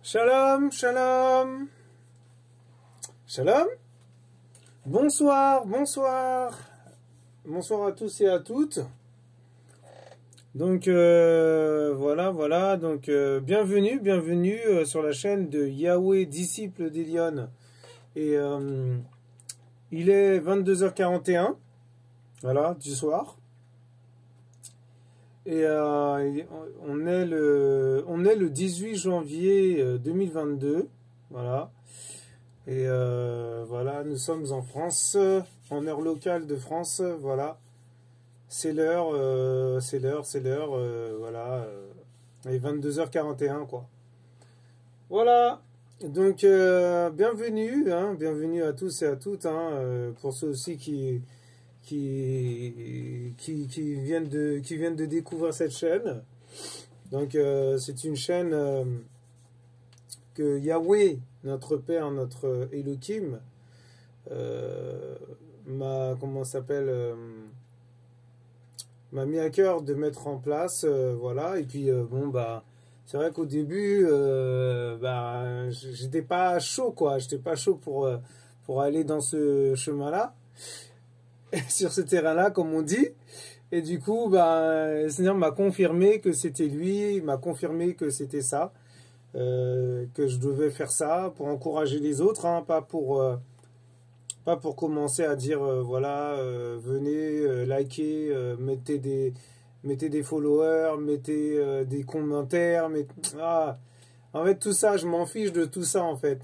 Shalom, shalom. Shalom. Bonsoir, bonsoir. Bonsoir à tous et à toutes. Donc voilà. Donc bienvenue sur la chaîne de Yahweh, disciple d'Elion. Et il est 22h41, voilà, du soir. Et on est le 18 janvier 2022, voilà. Et voilà, nous sommes en France, en heure locale de France, voilà. C'est l'heure, voilà. Et 22h41, quoi. Voilà. Donc bienvenue à tous et à toutes, pour ceux aussi qui viennent de découvrir cette chaîne. Donc c'est une chaîne que Yahweh, notre Père, notre Elohim, m'a mis à cœur de mettre en place, voilà. Et puis c'est vrai qu'au début j'étais pas chaud, quoi. J'étais pas chaud pour aller dans ce chemin-là, sur ce terrain-là, comme on dit. Et du coup, ben, le Seigneur m'a confirmé que c'était lui, il m'a confirmé que c'était ça, que je devais faire ça pour encourager les autres, hein, pas pour commencer à dire, voilà, venez, likez, mettez des followers, mettez des commentaires, ah, en fait, tout ça, je m'en fiche de tout ça, en fait.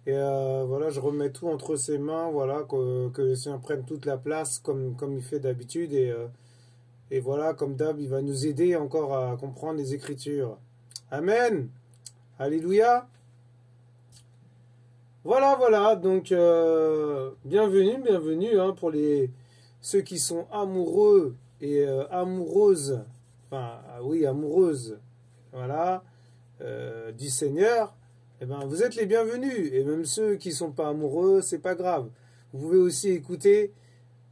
Et voilà, je remets tout entre ses mains, voilà, que le Seigneur prenne toute la place comme il fait d'habitude. Et voilà, comme d'hab, il va nous aider encore à comprendre les Écritures. Amen. Alléluia. Voilà, voilà. Donc, bienvenue hein, pour ceux qui sont amoureux et amoureuses. Enfin, oui, amoureuses. Voilà, du Seigneur. Eh ben, vous êtes les bienvenus. Et même ceux qui ne sont pas amoureux, c'est pas grave. Vous pouvez aussi écouter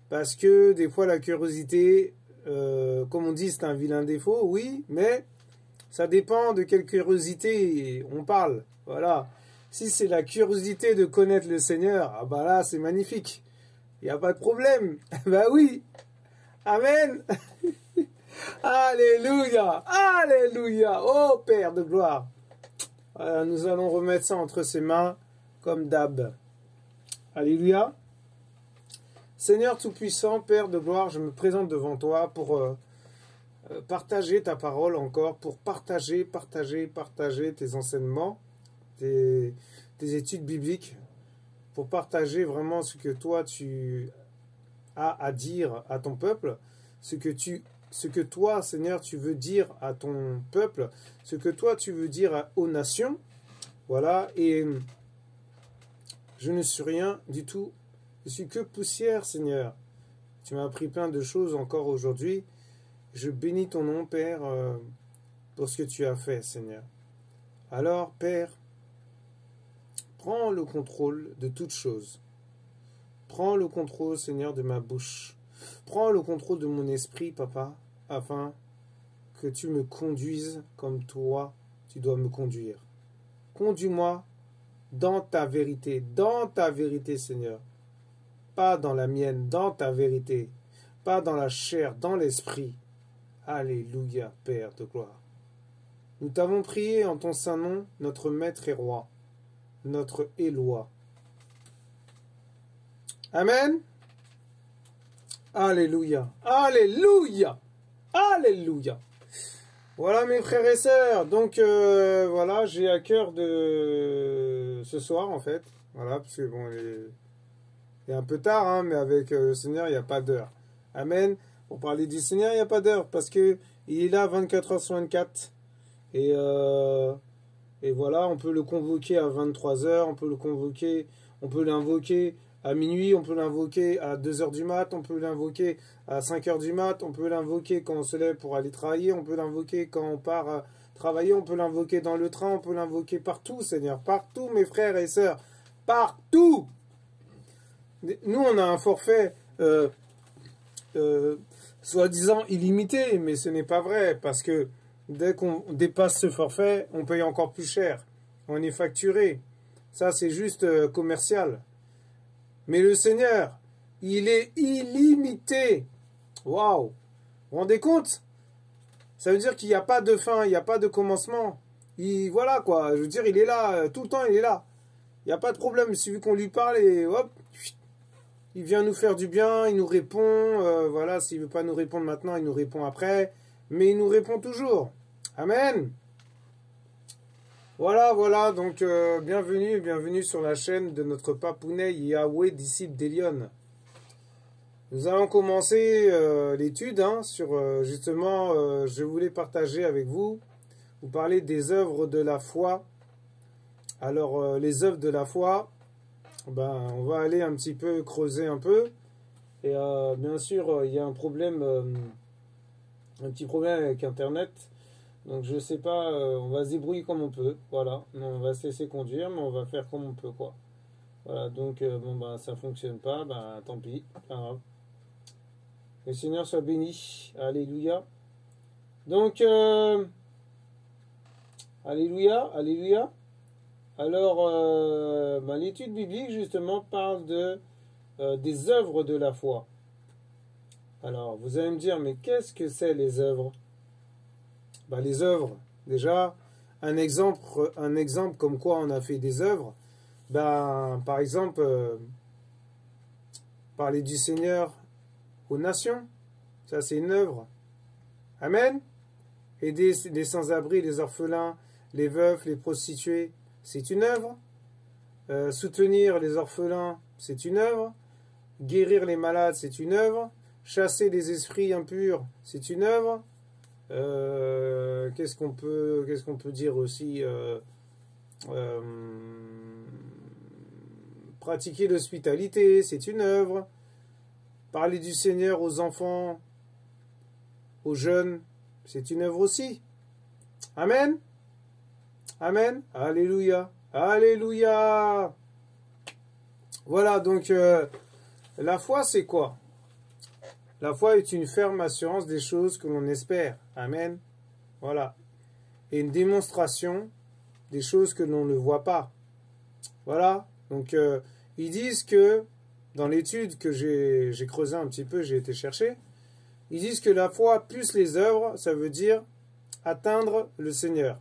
parce que des fois la curiosité, comme on dit, c'est un vilain défaut, oui, mais ça dépend de quelle curiosité on parle. Voilà. Si c'est la curiosité de connaître le Seigneur, ah bah là, c'est magnifique. Il n'y a pas de problème. Bah oui. Amen. Alléluia. Alléluia. Oh Père de gloire. Voilà, nous allons remettre ça entre ses mains comme d'hab. Alléluia. Seigneur Tout-Puissant, Père de gloire, je me présente devant toi pour partager ta parole encore, pour partager tes enseignements, tes études bibliques, pour partager vraiment ce que toi tu as à dire à ton peuple, ce que toi, Seigneur, tu veux dire à ton peuple, ce que toi tu veux dire aux nations. Voilà, et je ne suis rien du tout. Je suis que poussière, Seigneur. Tu m'as appris plein de choses encore aujourd'hui. Je bénis ton nom, Père, pour ce que tu as fait, Seigneur. Alors, Père, prends le contrôle de toutes choses. Prends le contrôle, Seigneur, de ma bouche. Prends le contrôle de mon esprit, Papa, afin que tu me conduises comme toi, tu dois me conduire. Conduis-moi dans ta vérité, Seigneur. Pas dans la mienne, dans ta vérité. Pas dans la chair, dans l'esprit. Alléluia, Père de gloire. Nous t'avons prié en ton saint nom, notre Maître et Roi, notre Éloi. Amen. Alléluia. Alléluia. Alléluia. Voilà mes frères et sœurs. Donc voilà, j'ai à cœur de ce soir en fait. Voilà, parce que bon, il est un peu tard, hein, mais avec le Seigneur, il n'y a pas d'heure. Amen. Pour parler du Seigneur, il n'y a pas d'heure, parce que il est là 24 heures sur 24. Et voilà, on peut le convoquer à 23 heures, on peut l'invoquer à minuit, on peut l'invoquer à 2 heures du mat, on peut l'invoquer à 5 heures du mat, on peut l'invoquer quand on se lève pour aller travailler, on peut l'invoquer quand on part travailler, on peut l'invoquer dans le train, on peut l'invoquer partout, Seigneur, partout, mes frères et sœurs, partout. Nous, on a un forfait soi-disant illimité, mais ce n'est pas vrai, parce que dès qu'on dépasse ce forfait, on paye encore plus cher. On est facturé. Ça, c'est juste commercial. Mais le Seigneur, il est illimité. Waouh! Vous vous rendez compte? Ça veut dire qu'il n'y a pas de fin, il n'y a pas de commencement. Voilà quoi, je veux dire, il est là, tout le temps il est là. Il n'y a pas de problème, il suffit qu'on lui parle et hop, il vient nous faire du bien, il nous répond. Voilà, s'il ne veut pas nous répondre maintenant, il nous répond après. Mais il nous répond toujours. Amen. Voilà, voilà, donc bienvenue sur la chaîne de notre papounet Yahweh, disciple d'Elion. Nous allons commencer l'étude sur, justement, je voulais partager avec vous parler des œuvres de la foi. Alors, les œuvres de la foi, ben, on va aller un petit peu creuser un peu. Et bien sûr, il y a un petit problème avec Internet. Donc je sais pas, on va se débrouiller comme on peut, voilà. On va se laisser conduire, mais on va faire comme on peut, quoi. Voilà, donc bon bah ça fonctionne pas, bah tant pis, pas grave. Le Seigneur soit béni, alléluia. Donc alléluia, alléluia. Alors bah, l'étude biblique justement parle des œuvres de la foi. Alors, vous allez me dire, mais qu'est-ce que c'est les œuvres? Ben, les œuvres, déjà, un exemple comme quoi on a fait des œuvres, ben, par exemple, parler du Seigneur aux nations, ça c'est une œuvre. Amen. Aider les sans-abri, les orphelins, les veufs, les prostituées, c'est une œuvre. Soutenir les orphelins, c'est une œuvre. Guérir les malades, c'est une œuvre. Chasser les esprits impurs, c'est une œuvre. Qu'est-ce qu'on peut dire aussi, pratiquer l'hospitalité, c'est une œuvre. Parler du Seigneur aux enfants, aux jeunes, c'est une œuvre aussi. Amen. Amen. Alléluia. Alléluia. Voilà, donc la foi, c'est quoi? La foi est une ferme assurance des choses que l'on espère. Amen. Voilà. Et une démonstration des choses que l'on ne voit pas. Voilà. Donc, ils disent que, dans l'étude que j'ai creusé un petit peu, j'ai été chercher, ils disent que la foi plus les œuvres, ça veut dire atteindre le Seigneur.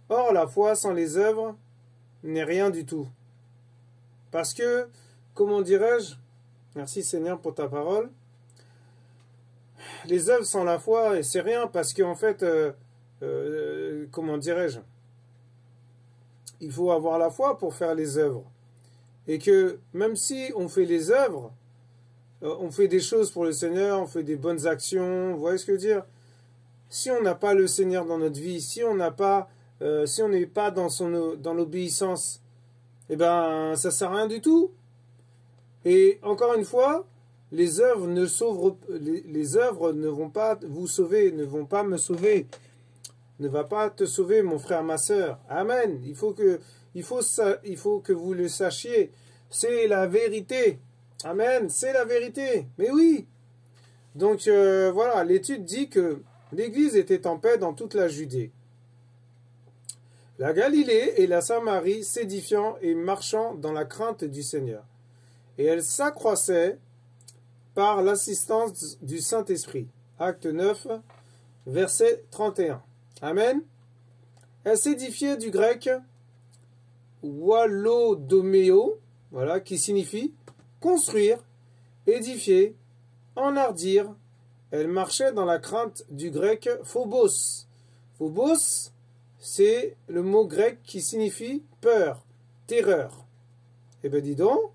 Or, la foi sans les œuvres n'est rien du tout. Parce que, comment dirais-je, merci Seigneur pour ta parole, les œuvres sans la foi, c'est rien parce qu'en fait, comment dirais-je, il faut avoir la foi pour faire les œuvres. Et que même si on fait les œuvres, on fait des choses pour le Seigneur, on fait des bonnes actions, vous voyez ce que je veux dire? Si on n'a pas le Seigneur dans notre vie, si on n'est pas dans l'obéissance, eh ben, ça ne sert à rien du tout. Et encore une fois, les œuvres ne vont pas vous sauver, ne vont pas me sauver, ne va pas te sauver, mon frère, ma sœur. Amen. Il faut que vous le sachiez. C'est la vérité. Amen. C'est la vérité. Mais oui. Donc voilà, l'étude dit que l'Église était en paix dans toute la Judée, la Galilée et la Samarie, s'édifiant et marchant dans la crainte du Seigneur. Et elle s'accroissait par l'assistance du Saint-Esprit. Acte 9, verset 31. Amen. Elle s'édifiait du grec wallodomeo, voilà, qui signifie construire, édifier, enhardir. Elle marchait dans la crainte du grec phobos. Phobos, c'est le mot grec qui signifie peur, terreur. Eh bien dis donc,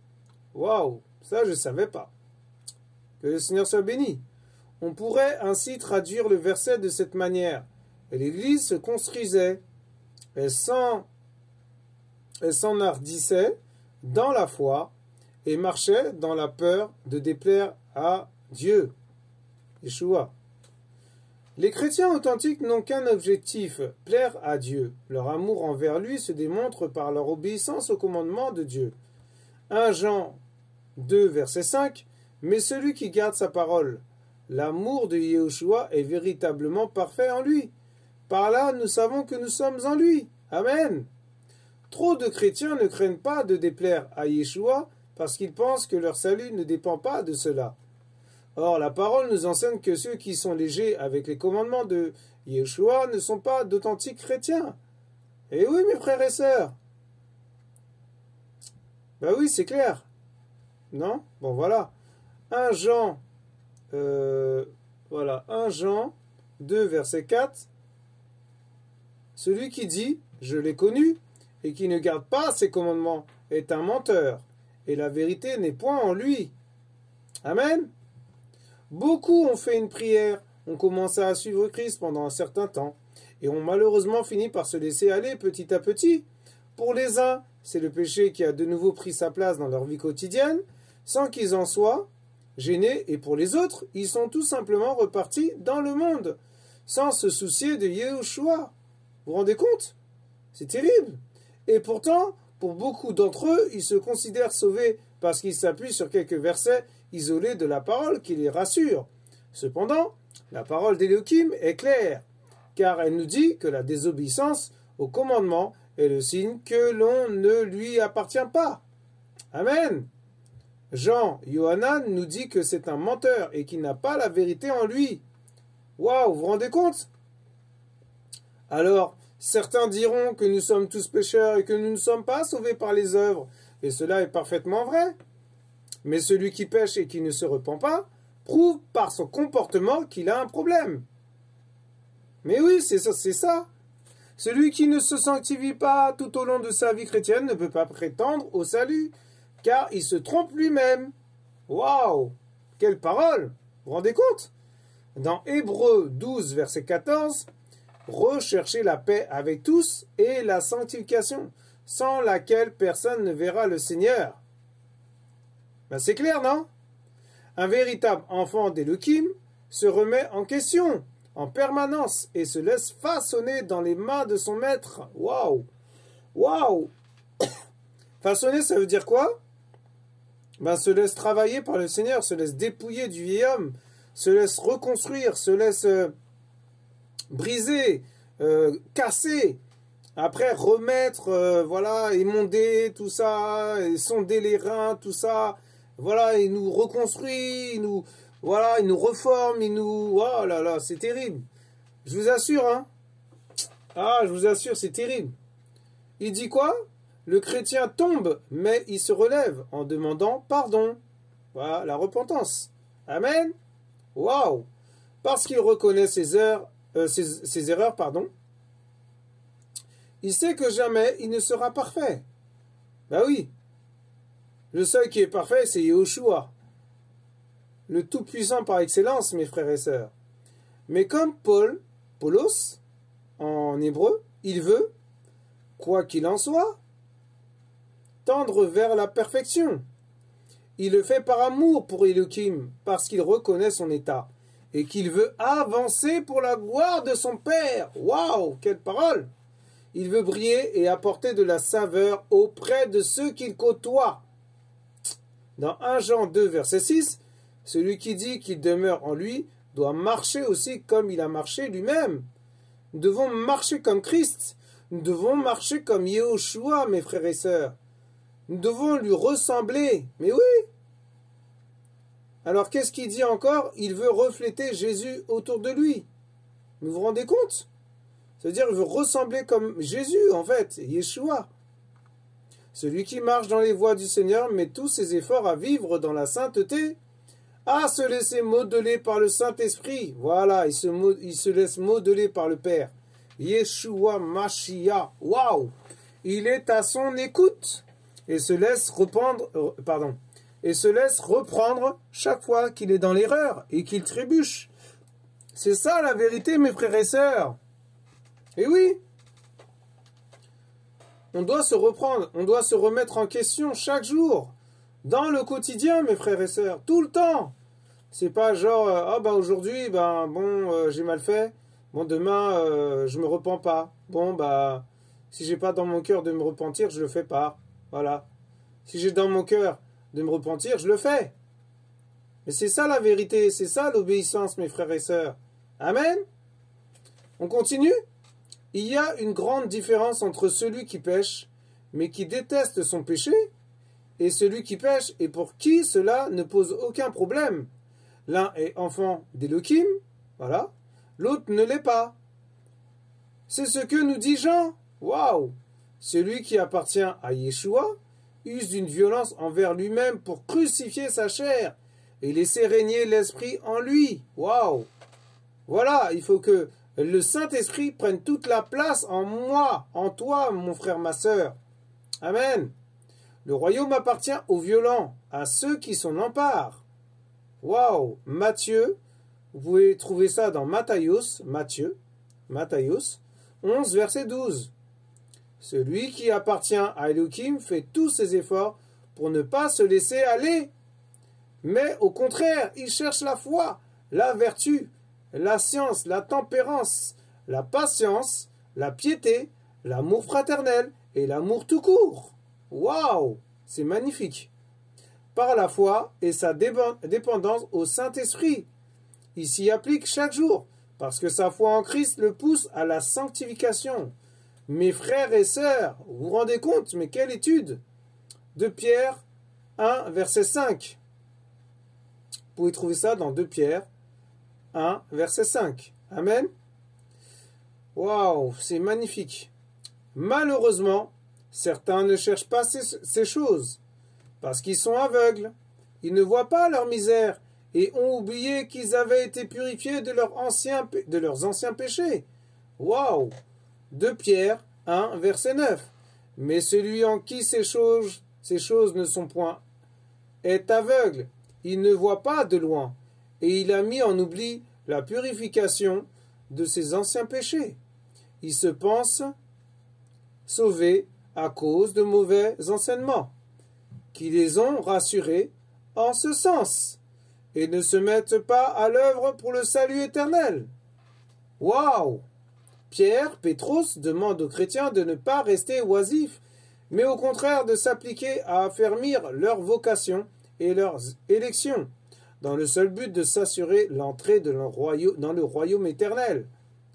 waouh, ça je ne savais pas. Que le Seigneur soit béni. On pourrait ainsi traduire le verset de cette manière. Et l'Église se construisait, elle s'enhardissait dans la foi et marchait dans la peur de déplaire à Dieu. Yeshua. Les chrétiens authentiques n'ont qu'un objectif, plaire à Dieu. Leur amour envers lui se démontre par leur obéissance au commandement de Dieu. 1 Jean 2, verset 5, « Mais celui qui garde sa parole, l'amour de Yeshua est véritablement parfait en lui. Par là, nous savons que nous sommes en lui. » Amen. Trop de chrétiens ne craignent pas de déplaire à Yeshua parce qu'ils pensent que leur salut ne dépend pas de cela. Or, la parole nous enseigne que ceux qui sont légers avec les commandements de Yeshua ne sont pas d'authentiques chrétiens. Et oui, mes frères et sœurs. Ben oui, c'est clair. Non? Bon, voilà. 1 Jean, 1 Jean 2, verset 4. Celui qui dit « Je l'ai connu » et qui ne garde pas ses commandements est un menteur, et la vérité n'est point en lui. Amen. Beaucoup ont fait une prière, ont commencé à suivre Christ pendant un certain temps, et ont malheureusement fini par se laisser aller petit à petit. Pour les uns, c'est le péché qui a de nouveau pris sa place dans leur vie quotidienne, sans qu'ils en soient gênés, et pour les autres, ils sont tout simplement repartis dans le monde, sans se soucier de Yeshua. Vous vous rendez compte? C'est terrible. Et pourtant, pour beaucoup d'entre eux, ils se considèrent sauvés parce qu'ils s'appuient sur quelques versets isolés de la parole qui les rassurent. Cependant, la parole d'Élohim est claire, car elle nous dit que la désobéissance au commandement est le signe que l'on ne lui appartient pas. Amen. Jean, Yohanan nous dit que c'est un menteur et qu'il n'a pas la vérité en lui. Waouh, vous vous rendez compte? Alors, certains diront que nous sommes tous pécheurs et que nous ne sommes pas sauvés par les œuvres. Et cela est parfaitement vrai. Mais celui qui pêche et qui ne se repent pas prouve par son comportement qu'il a un problème. Mais oui, c'est ça, c'est ça. Celui qui ne se sanctifie pas tout au long de sa vie chrétienne ne peut pas prétendre au salut, car il se trompe lui-même. Waouh! Quelle parole! Vous vous rendez compte? Dans Hébreux 12, verset 14, recherchez la paix avec tous et la sanctification, sans laquelle personne ne verra le Seigneur. Ben c'est clair, non? Un véritable enfant d'Élohim se remet en question en permanence et se laisse façonner dans les mains de son maître. Waouh! Waouh! Façonner, ça veut dire quoi? Ben, se laisse travailler par le Seigneur, se laisse dépouiller du vieil homme, se laisse reconstruire, se laisse briser, casser, après remettre, voilà, émonder tout ça, et sonder les reins, tout ça, voilà, il nous reconstruit, il nous, voilà, il nous reforme, il nous, oh là là, c'est terrible. Je vous assure, hein. Ah, je vous assure, c'est terrible. Il dit quoi? Le chrétien tombe, mais il se relève en demandant pardon. Voilà, la repentance. Amen. Waouh. Parce qu'il reconnaît ses erreurs, pardon. Il sait que jamais il ne sera parfait. Ben oui. Le seul qui est parfait, c'est Yahushua. Le Tout-Puissant par excellence, mes frères et sœurs. Mais comme Paulos, en hébreu, il veut, quoi qu'il en soit, tendre vers la perfection. Il le fait par amour pour Elohim, parce qu'il reconnaît son état, et qu'il veut avancer pour la gloire de son Père. Waouh, quelle parole! Il veut briller et apporter de la saveur auprès de ceux qu'il côtoie. Dans 1 Jean 2, verset 6, celui qui dit qu'il demeure en lui doit marcher aussi comme il a marché lui-même. Nous devons marcher comme Christ. Nous devons marcher comme Yahushua, mes frères et sœurs. Nous devons lui ressembler. Mais oui! Alors qu'est-ce qu'il dit encore? Il veut refléter Jésus autour de lui. Vous vous rendez compte? C'est-à-dire qu'il veut ressembler comme Jésus, en fait, Yeshua. Celui qui marche dans les voies du Seigneur met tous ses efforts à vivre dans la sainteté, à se laisser modeler par le Saint-Esprit. Voilà, il se laisse modeler par le Père. Yeshua Mashiach. Waouh! Il est à son écoute et se laisse reprendre chaque fois qu'il est dans l'erreur et qu'il trébuche. C'est ça la vérité, mes frères et sœurs. Et oui, on doit se reprendre, on doit se remettre en question chaque jour, dans le quotidien, mes frères et sœurs, tout le temps. C'est pas genre, ah ben aujourd'hui, ben bon, j'ai mal fait, bon demain, je me repens pas. Bon, bah, si j'ai pas dans mon cœur de me repentir, je le fais pas. Voilà. Si j'ai dans mon cœur de me repentir, je le fais. Mais c'est ça la vérité, c'est ça l'obéissance, mes frères et sœurs. Amen. On continue? Il y a une grande différence entre celui qui pêche, mais qui déteste son péché, et celui qui pêche et pour qui cela ne pose aucun problème. L'un est enfant d'Élohim, voilà, l'autre ne l'est pas. C'est ce que nous dit Jean. Waouh! Celui qui appartient à Yeshua use d'une violence envers lui-même pour crucifier sa chair et laisser régner l'esprit en lui. Waouh! Voilà, il faut que le Saint-Esprit prenne toute la place en moi, en toi, mon frère, ma sœur. Amen. Le royaume appartient aux violents, à ceux qui s'en emparent. Waouh! Matthieu, vous pouvez trouver ça dans Matthieu 11, verset 12. Celui qui appartient à Elohim fait tous ses efforts pour ne pas se laisser aller. Mais au contraire, il cherche la foi, la vertu, la science, la tempérance, la patience, la piété, l'amour fraternel et l'amour tout court. Waouh! C'est magnifique. Par la foi et sa dépendance au Saint-Esprit. Il s'y applique chaque jour, parce que sa foi en Christ le pousse à la sanctification. Mes frères et sœurs, vous vous rendez compte, mais quelle étude! 2 Pierre 1, verset 5. Vous pouvez trouver ça dans 2 Pierre 1, verset 5. Amen. Waouh, c'est magnifique. Malheureusement, certains ne cherchent pas ces choses parce qu'ils sont aveugles. Ils ne voient pas leur misère et ont oublié qu'ils avaient été purifiés de leurs anciens péchés. Waouh! 2 Pierre 1, verset 9. Mais celui en qui ces choses ne sont point est aveugle. Il ne voit pas de loin et il a mis en oubli la purification de ses anciens péchés. Il se pense sauvé à cause de mauvais enseignements qui les ont rassurés en ce sens et ne se mettent pas à l'œuvre pour le salut éternel. Waouh! Pierre, Pétros demande aux chrétiens de ne pas rester oisifs, mais au contraire de s'appliquer à affermir leur vocation et leurs élections, dans le seul but de s'assurer l'entrée dans le royaume éternel.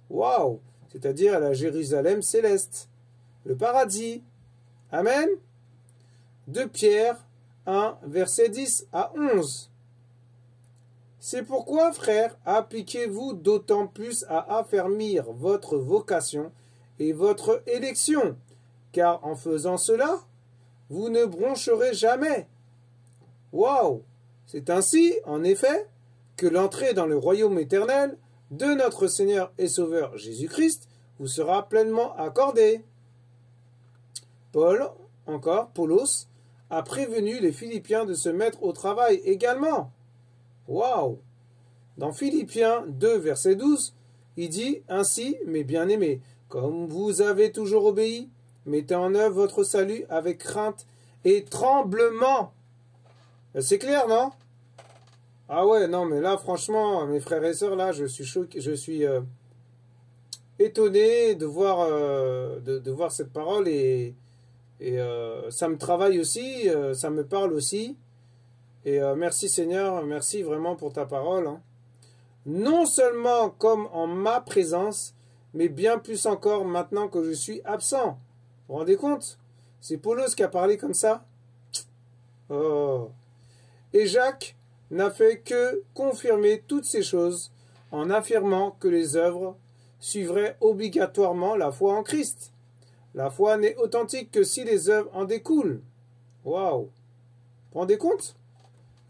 Waouh! C'est-à-dire à la Jérusalem céleste, le paradis. Amen. 2 Pierre 1, verset 10 à 11. C'est pourquoi, frères, appliquez-vous d'autant plus à affermir votre vocation et votre élection, car en faisant cela, vous ne broncherez jamais. Waouh! C'est ainsi, en effet, que l'entrée dans le royaume éternel de notre Seigneur et Sauveur Jésus-Christ vous sera pleinement accordée. Paulos, a prévenu les Philippiens de se mettre au travail également. Waouh! Dans Philippiens 2, verset 12, il dit « Ainsi, mes bien-aimés, comme vous avez toujours obéi, mettez en œuvre votre salut avec crainte et tremblement. » C'est clair, non? Ah ouais, non, mais là, franchement, mes frères et sœurs, là, je suis choqué, je suis étonné de voir cette parole et ça me travaille aussi, ça me parle aussi. Et merci Seigneur, merci vraiment pour ta parole. Hein. Non seulement comme en ma présence, mais bien plus encore maintenant que je suis absent. Vous vous rendez compte? C'est Paulos qui a parlé comme ça. Oh. Et Jacques n'a fait que confirmer toutes ces choses en affirmant que les œuvres suivraient obligatoirement la foi en Christ. La foi n'est authentique que si les œuvres en découlent. Waouh! Vous vous rendez compte?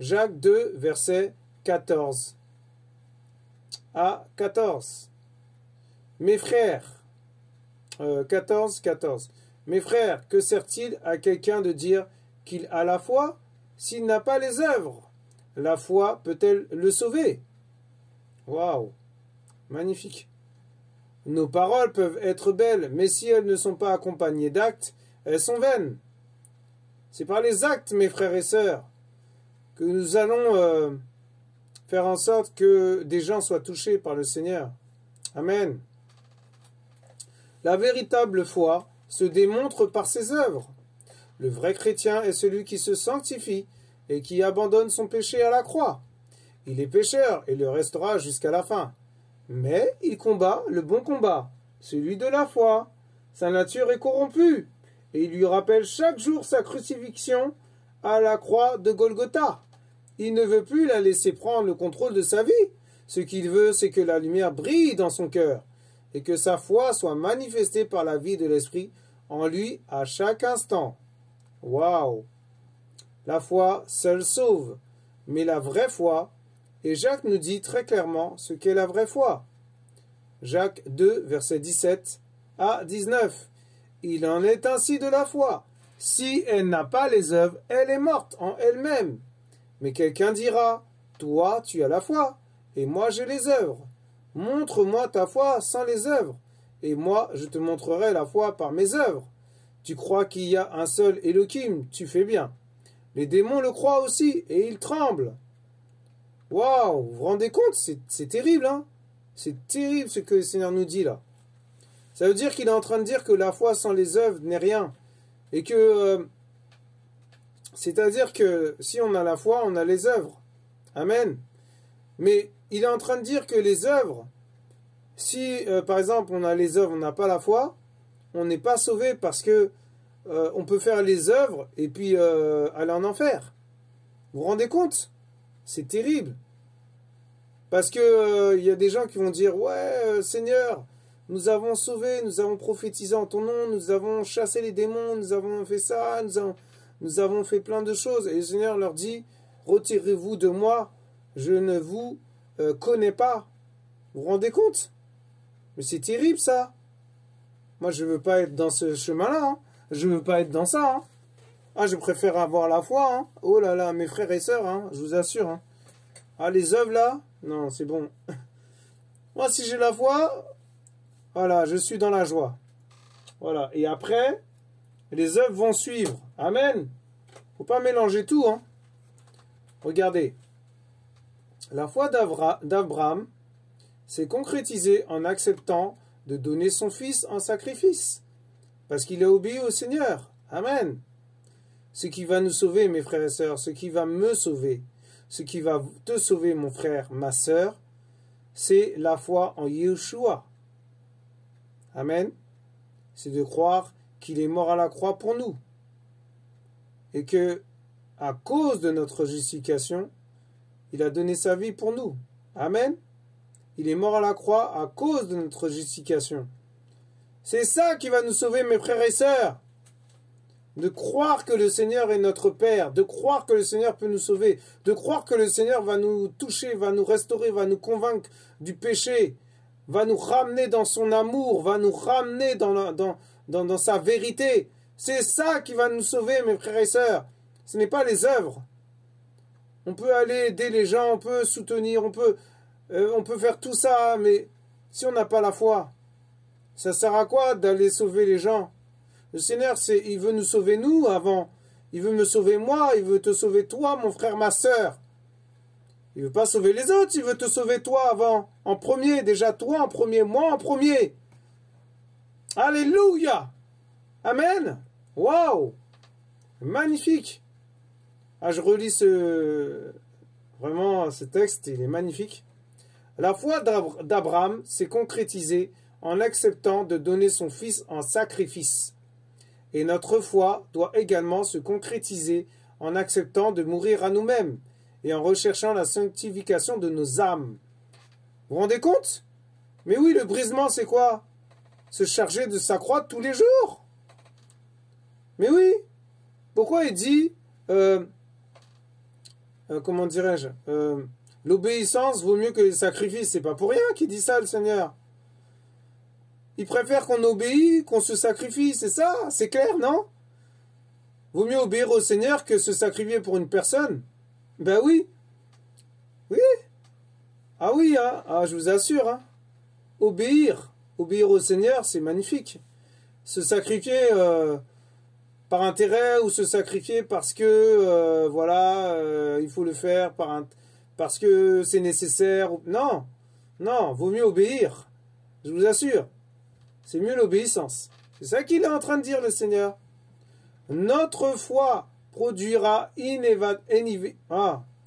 Jacques 2, verset 14 à 14. Mes frères, 14. Mes frères, que sert-il à quelqu'un de dire qu'il a la foi s'il n'a pas les œuvres? La foi peut-elle le sauver? Waouh! Magnifique. Nos paroles peuvent être belles, mais si elles ne sont pas accompagnées d'actes, elles sont vaines. C'est par les actes, mes frères et sœurs, que nous allons faire en sorte que des gens soient touchés par le Seigneur. Amen. La véritable foi se démontre par ses œuvres. Le vrai chrétien est celui qui se sanctifie et qui abandonne son péché à la croix. Il est pécheur et le restera jusqu'à la fin. Mais il combat le bon combat, celui de la foi. Sa nature est corrompue, et il lui rappelle chaque jour sa crucifixion à la croix de Golgotha. Il ne veut plus la laisser prendre le contrôle de sa vie. Ce qu'il veut, c'est que la lumière brille dans son cœur, et que sa foi soit manifestée par la vie de l'Esprit en lui à chaque instant. Waouh! La foi seule sauve, mais la vraie foi, et Jacques nous dit très clairement ce qu'est la vraie foi. Jacques 2, versets 17 à 19. Il en est ainsi de la foi. Si elle n'a pas les œuvres, elle est morte en elle-même. Mais quelqu'un dira, toi tu as la foi, et moi j'ai les œuvres. Montre-moi ta foi sans les œuvres, et moi je te montrerai la foi par mes œuvres. Tu crois qu'il y a un seul Elohim, tu fais bien. Les démons le croient aussi, et ils tremblent. Waouh, vous vous rendez compte? C'est terrible, hein? C'est terrible ce que le Seigneur nous dit là. Ça veut dire qu'il est en train de dire que la foi sans les œuvres n'est rien. Et que, c'est-à-dire que si on a la foi, on a les œuvres. Amen. Mais il est en train de dire que les œuvres, si par exemple on a les œuvres, on n'a pas la foi, on n'est pas sauvé parce que on peut faire les œuvres et puis aller en enfer. Vous vous rendez compte? C'est terrible. Parce que y a des gens qui vont dire, ouais, Seigneur, nous avons sauvé, nous avons prophétisé en ton nom, nous avons chassé les démons, nous avons fait ça, nous avons fait plein de choses. Et le Seigneur leur dit, retirez-vous de moi, je ne vous connais pas. Vous vous rendez compte? Mais c'est terrible ça. Moi, je ne veux pas être dans ce chemin-là. Hein. Je ne veux pas être dans ça. Hein. Ah, je préfère avoir la foi. Hein. Oh là là, mes frères et sœurs, hein, je vous assure. Hein. Ah, les œuvres là, non, c'est bon. Moi, si j'ai la foi, voilà, je suis dans la joie. Voilà. Et après, les œuvres vont suivre. Amen. Faut pas mélanger tout. Hein. Regardez. La foi d'Abraham s'est concrétisée en acceptant de donner son fils en sacrifice. Parce qu'il a obéi au Seigneur. Amen. Ce qui va nous sauver, mes frères et sœurs, ce qui va me sauver, ce qui va te sauver, mon frère, ma sœur, c'est la foi en Yeshua. Amen. C'est de croire qu'il est mort à la croix pour nous. Et que, à cause de notre justification, il a donné sa vie pour nous. Amen. Il est mort à la croix à cause de notre justification. C'est ça qui va nous sauver, mes frères et sœurs. De croire que le Seigneur est notre Père, de croire que le Seigneur peut nous sauver, de croire que le Seigneur va nous toucher, va nous restaurer, va nous convaincre du péché, va nous ramener dans son amour, va nous ramener dans sa vérité. C'est ça qui va nous sauver, mes frères et sœurs. Ce n'est pas les œuvres. On peut aller aider les gens, on peut soutenir, on peut faire tout ça, mais si on n'a pas la foi, ça sert à quoi d'aller sauver les gens? Le Seigneur, il veut nous sauver nous avant. Il veut me sauver moi, il veut te sauver toi, mon frère, ma sœur. Il ne veut pas sauver les autres, il veut te sauver toi avant. En premier, déjà toi en premier, moi en premier. Alléluia! Amen! Waouh! Magnifique! Ah, je relis vraiment ce texte, il est magnifique. La foi d'Abraham s'est concrétisée en acceptant de donner son fils en sacrifice. Et notre foi doit également se concrétiser en acceptant de mourir à nous-mêmes et en recherchant la sanctification de nos âmes. Vous vous rendez compte? Mais oui, le brisement, c'est quoi? Se charger de sa croix tous les jours. Mais oui. Pourquoi il dit, comment dirais-je, l'obéissance vaut mieux que les sacrifices? C'est pas pour rien qu'il dit ça, le Seigneur. Il préfère qu'on obéisse, qu'on se sacrifie, c'est ça? C'est clair, non? Vaut mieux obéir au Seigneur que se sacrifier pour une personne. Ben oui. Oui. Ah oui, hein? Ah, je vous assure. Hein? Obéir au Seigneur, c'est magnifique. Se sacrifier par intérêt ou se sacrifier parce que, il faut le faire parce que c'est nécessaire. Non, non, vaut mieux obéir. Je vous assure. C'est mieux l'obéissance. C'est ça qu'il est en train de dire, le Seigneur. Notre foi produira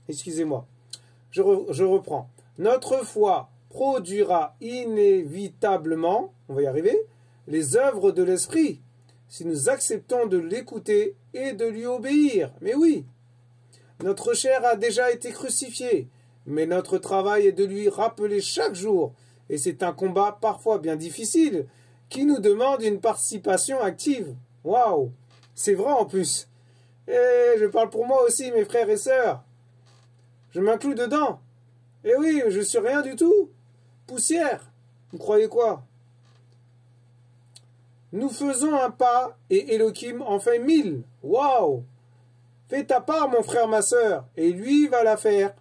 excusez-moi. Je reprends. Notre foi produira inévitablement, on va y arriver, les œuvres de l'Esprit, si nous acceptons de l'écouter et de lui obéir. Mais oui, notre chair a déjà été crucifiée, mais notre travail est de lui rappeler chaque jour, et c'est un combat parfois bien difficile, qui nous demande une participation active. Waouh! C'est vrai en plus. Et je parle pour moi aussi, mes frères et sœurs. Je m'inclus dedans. Et oui, je suis rien du tout. Poussière. Vous croyez quoi? Nous faisons un pas et Elohim en fait 1000. Waouh! Fais ta part, mon frère, ma sœur, et lui va la faire.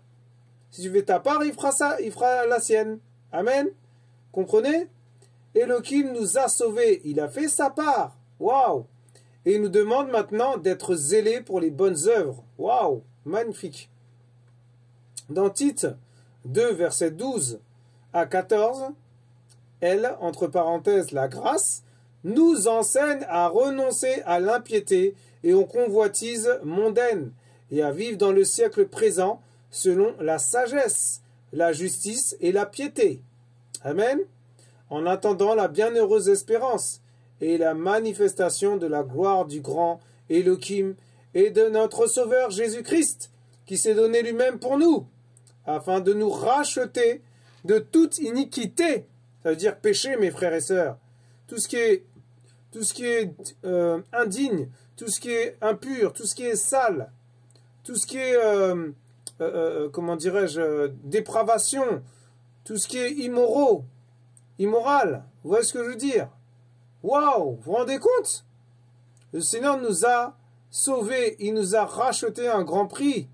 Si tu fais ta part, il fera ça, il fera la sienne. Amen? Comprenez? Elohim nous a sauvés, il a fait sa part. Waouh! Et il nous demande maintenant d'être zélés pour les bonnes œuvres. Waouh! Magnifique. Dans Tite 2, versets 12 à 14, elle, entre parenthèses, la grâce, nous enseigne à renoncer à l'impiété et aux convoitises mondaines et à vivre dans le siècle présent selon la sagesse, la justice et la piété. Amen. En attendant la bienheureuse espérance et la manifestation de la gloire du grand Elohim et de notre Sauveur Jésus-Christ, qui s'est donné lui-même pour nous, afin de nous racheter de toute iniquité. Ça veut dire péché, mes frères et sœurs. Tout ce qui est indigne, tout ce qui est impur, tout ce qui est sale, tout ce qui est, comment dirais-je, dépravation, tout ce qui est immoral. Vous voyez ce que je veux dire? Waouh! Vous vous rendez compte? Le Seigneur nous a sauvés, il nous a racheté un grand prix,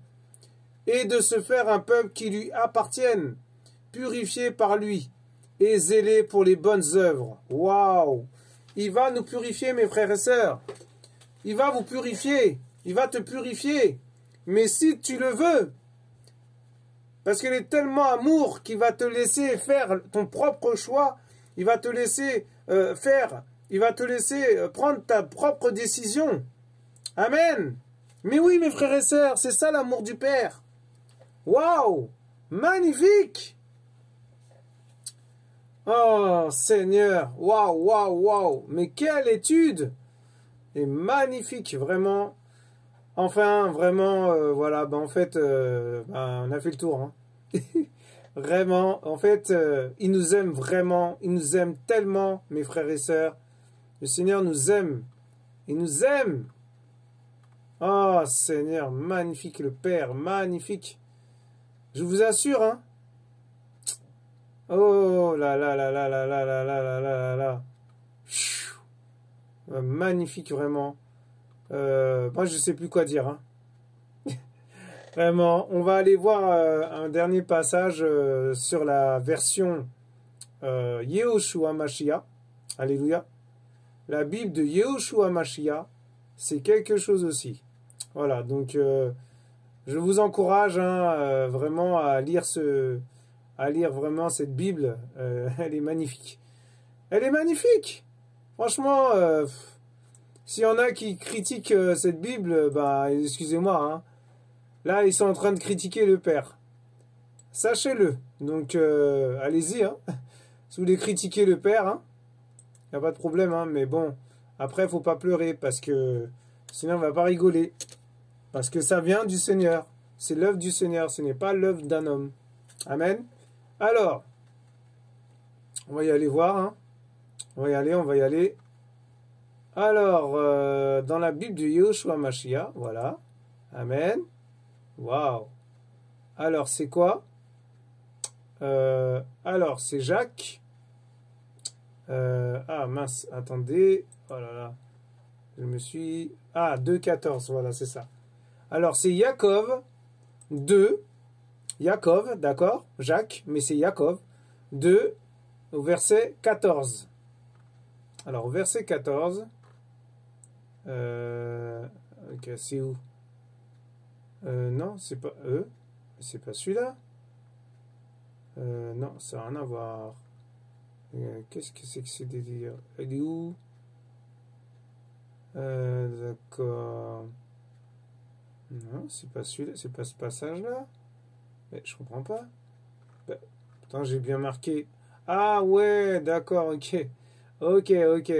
et de se faire un peuple qui lui appartienne, purifié par lui, et zélé pour les bonnes œuvres. Waouh! Il va nous purifier, mes frères et sœurs. Il va vous purifier. Il va te purifier. Mais si tu le veux, parce qu'il est tellement amour qu'il va te laisser faire ton propre choix, il va te laisser faire, il va te laisser prendre ta propre décision. Amen. Mais oui, mes frères et sœurs, c'est ça l'amour du Père. Waouh! Magnifique! Oh Seigneur, waouh, waouh, waouh, mais quelle étude! Et magnifique, vraiment. Enfin, vraiment, voilà, ben en fait, on a fait le tour. Hein. Vraiment, en fait, il nous aime vraiment, il nous aime tellement, mes frères et sœurs. Le Seigneur nous aime, il nous aime. Oh Seigneur, magnifique le Père, magnifique. Je vous assure, hein. Oh là là là là là là là là là là là. Magnifique vraiment. Moi je sais plus quoi dire. Hein. Vraiment. On va aller voir un dernier passage sur la version Yehoshua Mashiach. Alléluia. La Bible de Yehoshua Mashiach, c'est quelque chose aussi. Voilà. Donc je vous encourage hein, vraiment à lire vraiment cette Bible. Elle est magnifique. Elle est magnifique. Franchement, s'il y en a qui critiquent cette Bible, bah, excusez-moi. Hein. Là, ils sont en train de critiquer le Père. Sachez-le. Donc, allez-y. Hein. Si vous voulez critiquer le Père, il n'y a pas de problème. Hein, mais bon, après, il ne faut pas pleurer parce que sinon, on ne va pas rigoler. Parce que ça vient du Seigneur. C'est l'œuvre du Seigneur. Ce n'est pas l'œuvre d'un homme. Amen. Alors, on va y aller voir. Hein. On va y aller. Alors, dans la Bible de Yehoshua Mashiach, voilà. Amen. Waouh. Alors, c'est quoi? Alors, c'est Jacques. Ah, mince, attendez. Oh là là. Je me suis... Ah, 2,14, voilà, c'est ça. Alors, c'est Yaakov 2. Yaakov, d'accord, Jacques, mais c'est Yaakov, 2, au verset 14. Alors, au verset 14, ok, c'est où? Non, c'est pas eux, c'est pas celui-là. Non, ça n'a rien à voir. Qu'est-ce que c'est que ce délire? Elle est où? D'accord. Non, c'est pas celui-là, c'est pas ce passage-là. Mais je comprends pas. Pourtant, j'ai bien marqué. Ah ouais, d'accord, ok. Ok,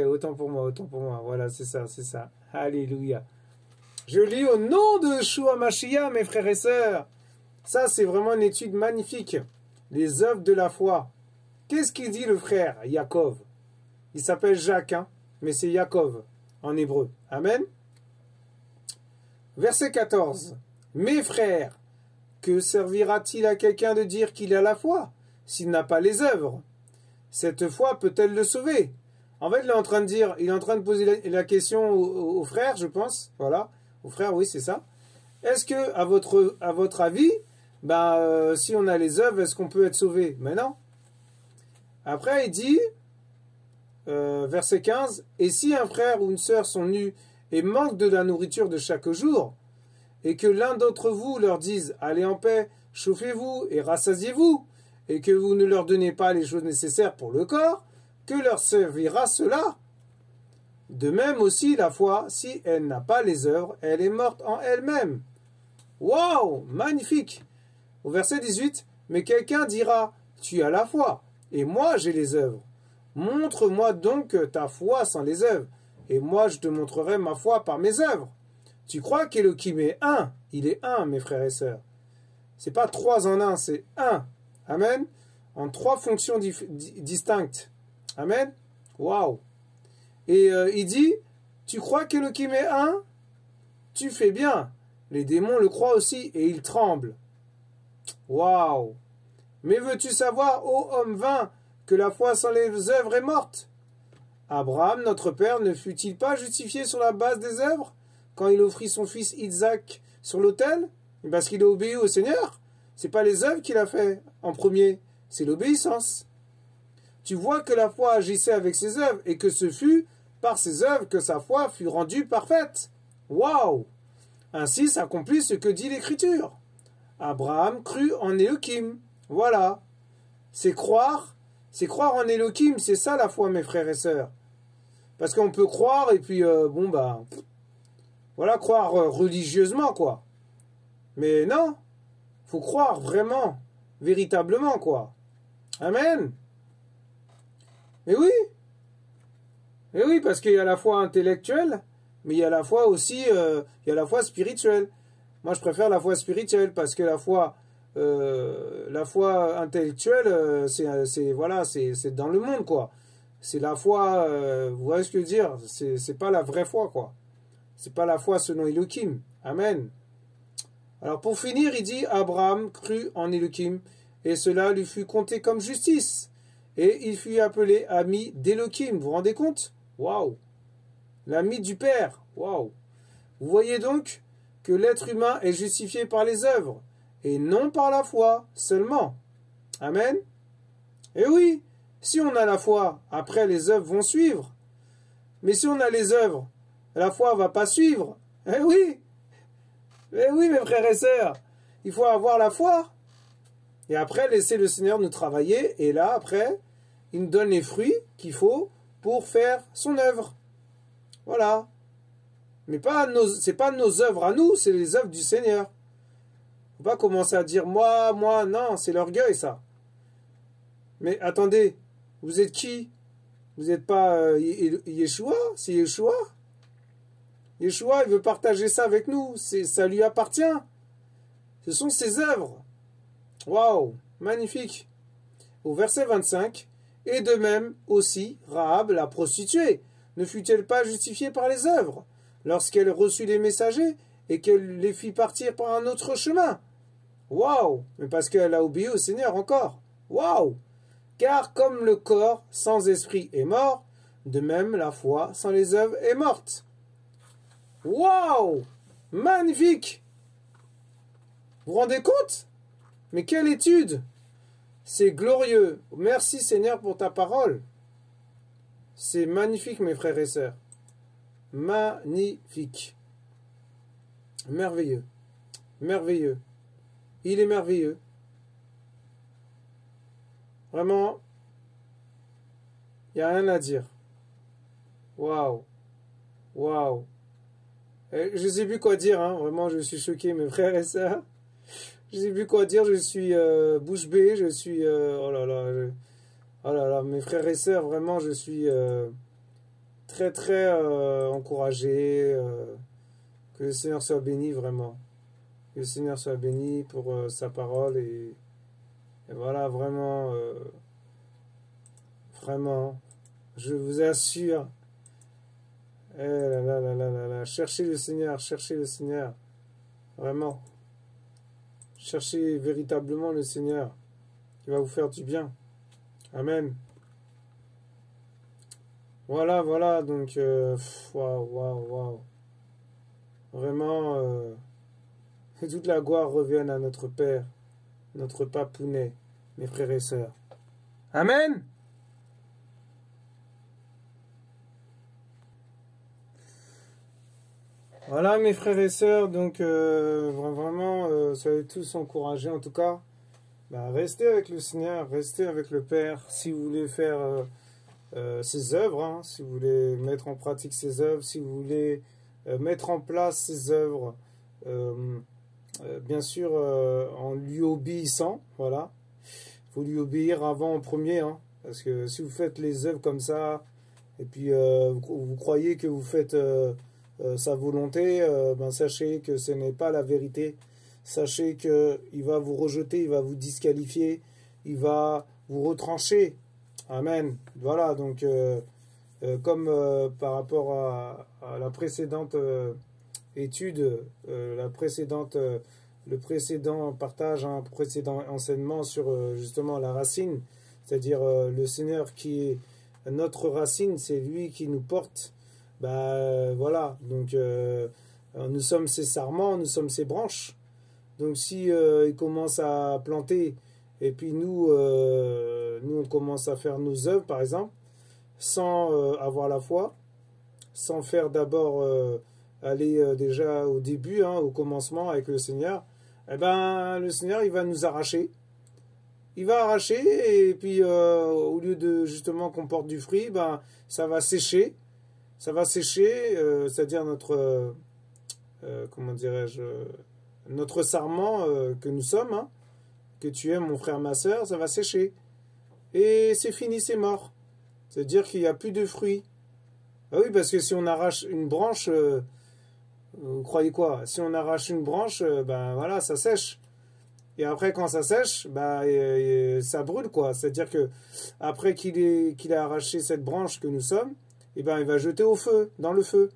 autant pour moi. Voilà, c'est ça. Alléluia. Je lis au nom de Yeshua Mashiach, mes frères et sœurs. Ça, c'est vraiment une étude magnifique. Les œuvres de la foi. Qu'est-ce qu'il dit le frère Yaakov? Il s'appelle Jacques, hein, mais c'est Yaakov en hébreu. Amen. Verset 14. Mes frères, que servira-t-il à quelqu'un de dire qu'il a la foi, s'il n'a pas les œuvres? Cette foi peut-elle le sauver? En fait, il est en train de poser la question aux frères, je pense. Voilà, aux frères, oui, c'est ça. Est-ce que, à votre avis, si on a les œuvres, est-ce qu'on peut être sauvé? Mais non. Après, il dit, verset 15, « Et si un frère ou une sœur sont nus et manquent de la nourriture de chaque jour, et que l'un d'entre vous leur dise, allez en paix, chauffez-vous et rassasiez-vous, et que vous ne leur donnez pas les choses nécessaires pour le corps, que leur servira cela? De même aussi, la foi, si elle n'a pas les œuvres, elle est morte en elle-même. » Waouh, magnifique. Au verset 18, « Mais quelqu'un dira, tu as la foi, et moi j'ai les œuvres. Montre-moi donc ta foi sans les œuvres, et moi je te montrerai ma foi par mes œuvres. Tu crois qu'Elohim est un? Il est un, mes frères et sœurs. C'est pas trois en un, c'est un. Amen. En trois fonctions distinctes. Amen. Waouh. Et il dit, tu crois qu'Elohim est un? Tu fais bien. Les démons le croient aussi et ils tremblent. Waouh. Mais veux-tu savoir, ô homme vain, que la foi sans les œuvres est morte? Abraham, notre père, ne fut-il pas justifié sur la base des œuvres quand il offrit son fils Isaac sur l'autel? Parce qu'il a obéi au Seigneur. C'est pas les œuvres qu'il a fait en premier, c'est l'obéissance. Tu vois que la foi agissait avec ses œuvres et que ce fut par ses œuvres que sa foi fut rendue parfaite. Waouh! Ainsi s'accomplit ce que dit l'Écriture. Abraham crut en Elohim. Voilà. C'est croire en Elohim, c'est ça la foi, mes frères et sœurs. Parce qu'on peut croire et puis, voilà, croire religieusement, quoi. Mais non, faut croire vraiment, véritablement, quoi. Amen. Mais oui. Et oui, parce qu'il y a la foi intellectuelle, mais il y a la foi aussi, il y a la foi spirituelle. Moi, je préfère la foi spirituelle parce que la foi intellectuelle, c'est dans le monde, quoi. C'est la foi, vous voyez ce que je veux dire? C'est pas la vraie foi, quoi. C'est pas la foi selon Elohim. Amen. Alors, pour finir, il dit, Abraham crut en Elohim, et cela lui fut compté comme justice. Et il fut appelé ami d'Elohim. Vous vous rendez compte? Waouh! L'ami du Père. Waouh! Vous voyez donc que l'être humain est justifié par les œuvres, et non par la foi seulement. Amen. Et oui, si on a la foi, après les œuvres vont suivre. Mais si on a les œuvres, la foi ne va pas suivre. Eh oui, mes frères et sœurs, il faut avoir la foi. Et après, laisser le Seigneur nous travailler, et là, après, il nous donne les fruits qu'il faut pour faire son œuvre. Voilà. Mais c'est pas nos œuvres à nous, c'est les œuvres du Seigneur. Faut pas commencer à dire moi, non, c'est l'orgueil ça. Mais attendez, vous êtes qui? Vous n'êtes pas Yeshua? C'est Yeshua? Yeshua, il veut partager ça avec nous, ça lui appartient. Ce sont ses œuvres. Waouh, magnifique. Au verset 25, et de même aussi Rahab la prostituée, ne fut-elle pas justifiée par les œuvres, lorsqu'elle reçut les messagers et qu'elle les fit partir par un autre chemin? Waouh! Mais parce qu'elle a obéi au Seigneur encore. Waouh! Car comme le corps sans esprit est mort, de même la foi sans les œuvres est morte. Waouh! Magnifique! Vous vous rendez compte? Mais quelle étude! C'est glorieux. Merci Seigneur pour ta parole. C'est magnifique mes frères et sœurs. Magnifique. Merveilleux. Merveilleux. Il est merveilleux. Vraiment, il n'y a rien à dire. Waouh. Waouh. Je ne sais plus quoi dire. Hein. Vraiment, je suis choqué, mes frères et sœurs. Je ne sais plus quoi dire. Je suis bouche bée. Je suis... oh là là. Oh là là, mes frères et sœurs, vraiment, je suis très, très encouragé. Que le Seigneur soit béni, vraiment. Que le Seigneur soit béni pour sa parole. Et voilà, vraiment, vraiment, je vous assure. Eh là là là là là là. Cherchez le Seigneur, cherchez le Seigneur. Vraiment. Cherchez véritablement le Seigneur qui va vous faire du bien. Amen. Voilà, voilà, donc, waouh, waouh, waouh. Vraiment, que toute la gloire revienne à notre Père, notre Papounet, mes frères et sœurs. Amen. Voilà, mes frères et sœurs, donc, vraiment, soyez tous encouragés, en tout cas. Bah, restez avec le Seigneur, restez avec le Père, si vous voulez faire ses œuvres, hein, si vous voulez mettre en pratique ses œuvres, si vous voulez mettre en place ses œuvres, bien sûr en lui obéissant, voilà. Il faut lui obéir avant en premier, hein, parce que si vous faites les œuvres comme ça, et puis vous croyez que vous faites sa volonté, ben sachez que ce n'est pas la vérité. Sachez qu'il va vous rejeter, il va vous disqualifier, il va vous retrancher. Amen. Voilà, donc comme par rapport à la précédente étude, le précédent partage, un précédent enseignement sur justement la racine, c'est-à-dire le Seigneur qui est notre racine, c'est lui qui nous porte. Voilà, donc nous sommes ses sarments, nous sommes ses branches. Donc si il commence à planter et puis nous on commence à faire nos œuvres par exemple sans avoir la foi, sans faire d'abord aller déjà au début, hein, au commencement avec le Seigneur, eh ben le Seigneur il va nous arracher. Il va arracher et puis au lieu de justement qu'on porte du fruit, ben ça va sécher. Ça va sécher, c'est-à-dire notre comment dirais-je, notre sarment que nous sommes, hein, que tu es mon frère, ma soeur, ça va sécher. Et c'est fini, c'est mort. C'est-à-dire qu'il n'y a plus de fruits. Ah oui, parce que si on arrache une branche, vous croyez quoi? Si on arrache une branche, ben voilà, ça sèche. Et après, quand ça sèche, ça brûle, quoi. C'est-à-dire que après qu'il a arraché cette branche que nous sommes, et ben il va jeter au feu, dans le feu.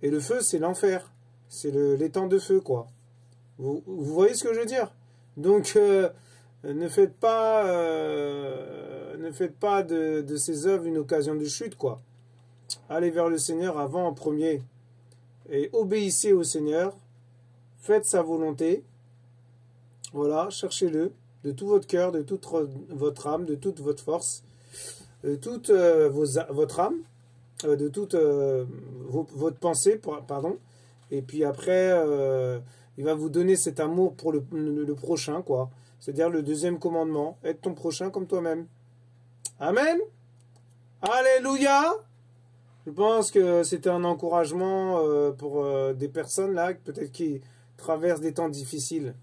Et le feu, c'est l'enfer. C'est l'étang de feu, quoi. Vous voyez ce que je veux dire? Donc, ne faites pas de ces œuvres une occasion de chute, quoi. Allez vers le Seigneur avant en premier. Et obéissez au Seigneur. Faites sa volonté. Voilà, cherchez-le de tout votre cœur, de toute votre âme, de toute votre force, de toute votre âme, de toute votre pensée, pardon. Et puis après, il va vous donner cet amour pour le prochain, quoi. C'est-à-dire le deuxième commandement, aide ton prochain comme toi-même. Amen. Alléluia. Je pense que c'était un encouragement pour des personnes là, peut-être qui traversent des temps difficiles.